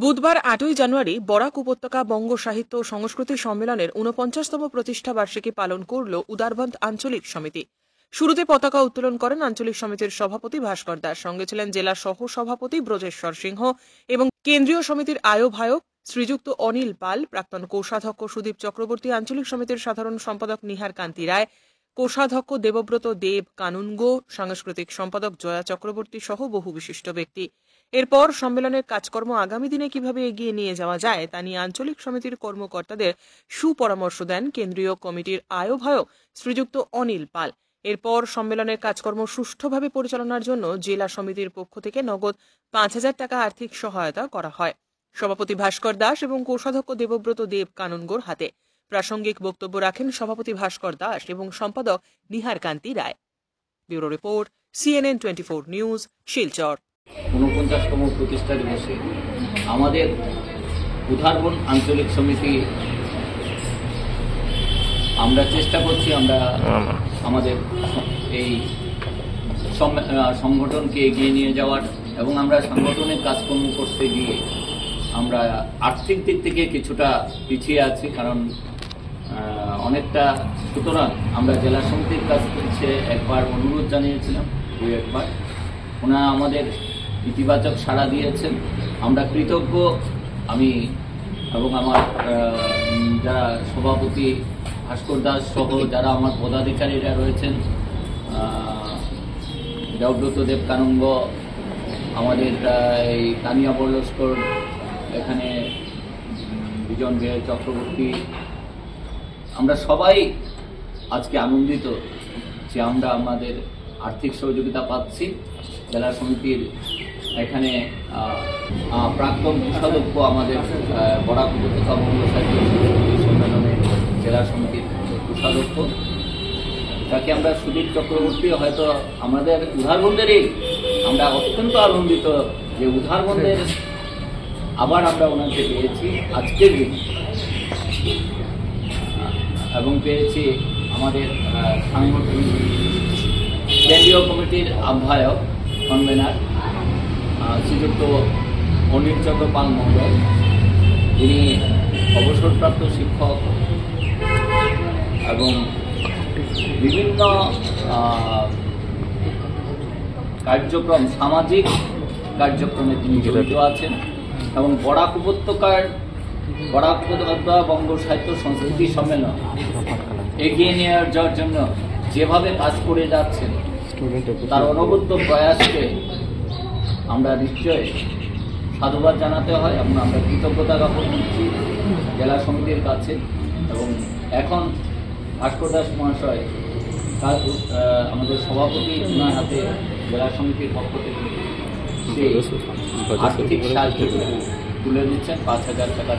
বুধবার ৮ই জানুয়ারি বরাক উপত্যকা বঙ্গ সাহিত্য ও সংস্কৃতি সম্মেলনের ৪৯তম প্রতিষ্ঠা বার্ষিকী পালন করল উদারবন্দ আঞ্চলিক সমিতি। শুরুতে পতাকা উত্তোলন করেন আঞ্চলিক সমিতির সভাপতি ভাস্কর দাস, সঙ্গে ছিলেন জেলা সহ সভাপতি ব্রজেশ্বর সিংহ এবং কেন্দ্রীয় সমিতির আহ্বায়ক শ্রীযুক্ত অনিল পাল, প্রাক্তন কোষাধ্যক্ষ সুদীপ চক্রবর্তী, আঞ্চলিক সমিতির সাধারণ সম্পাদক নিহার কান্তি রায়, কোষাধ্যক্ষ দেবব্রত দেব কানুনগো, সাংস্কৃতিক সম্পাদক জয়া চক্রবর্তী সহ বহু বিশিষ্ট ব্যক্তি। এরপর সম্মেলনের কাজকর্ম আগামী দিনে কিভাবে এগিয়ে নিয়ে যাওয়া যায় তা নিয়ে আঞ্চলিক সমিতির কর্মকর্তাদের সুপরামর্শ দেন কেন্দ্রীয় কমিটির আহ্বায়ক শ্রীযুক্ত অনিল পাল। এরপর সম্মেলনের কাজকর্ম সুষ্ঠুভাবে পরিচালনার জন্য জেলা সমিতির পক্ষ থেকে নগদ ৫,০০০ টাকা আর্থিক সহায়তা করা হয় সভাপতি ভাস্কর দাস এবং কোষাধ্যক্ষ দেবব্রত দেব কানুনগোর হাতে। প্রাসঙ্গিক বক্তব্য রাখেন সভাপতি ভাস্কর দাস এবং সম্পাদক Nihar Kanti Roy. Bureau report, CNN 24 news, Silchar. ৪৯তম প্রতিষ্ঠা দিবসে আমাদের উদারবন্দ আঞ্চলিক সমিতি আমরা চেষ্টা করছি আমরা আমাদের এই সংগঠনকে এগিয়ে নিয়ে যাওয়ার, এবং আমরা সাংগঠনিক কাজকর্ম করতে গিয়ে আমরা আর্থিক দিক থেকে কিছুটা পিছিয়ে আছি, কারণ অনেকটা। সুতরাং আমরা জেলা সমিতির কাছ থেকে একবার অনুরোধ জানিয়েছিলাম, একবার ওনারা আমাদের ইতিবাচক সাড়া দিয়েছেন। আমরা কৃতজ্ঞ, আমি এবং আমার যারা সভাপতি ভাস্কর দাস সহ যারা আমার পদাধিকারীরা রয়েছেন, দেবব্রত দেব কানুঙ্গ, আমাদের এই তানিয়া বর্লস্কর, এখানে বিজন বিজয় চক্রবর্তী, আমরা সবাই আজকে আনন্দিত যে আমরা আমাদের আর্থিক সহযোগিতা পাচ্ছি। জেলা সমিতির এখানে প্রাক্তন কোষাধ্যক্ষ আমাদের বরাক উপত্যকা বঙ্গ সাহিত্য সংস্কৃতি সম্মেলনের জেলা সমিতির কোষাধ্যক্ষ, তাকে আমরা সুদীপ চক্রবর্তী, হয়তো আমাদের উদারবন্দেরই আমরা অত্যন্ত আনন্দিত যে উদারবন্দের আবার আমরা ওনাকে পেয়েছি আজকের দিন, এবং পেয়েছি আমাদের কেন্দ্রীয় কমিটির আহ্বায়ক কনভেনার শ্রীযুক্ত অনিল চন্দ্র পাল মহোদয়। তিনি অবসরপ্রাপ্ত শিক্ষক এবং বিভিন্ন কার্যক্রম, সামাজিক কার্যক্রমে তিনি জড়িত আছেন, এবং বরাক উপত্যকা বঙ্গ সাহিত্য সংস্কৃতি সম্মেলন এগিয়ে নিয়ে যাওয়ার জন্য যেভাবে কাজ করে যাচ্ছেন তার অনবদ্য প্রয়াসকে আমরা নিশ্চয় সাধুবাদ জানাতে হয়, এবং আমরা কৃতজ্ঞতা জ্ঞাপন করছি জেলা সমিতির কাছে। এবং এখন ভাস্কর দাস মহাশয় আমাদের সভাপতি, ওনার হাতে জেলা সমিতির পক্ষ থেকে সেই আর্থিক সাহায্য তুলে দিচ্ছেন ৫,০০০ টাকা।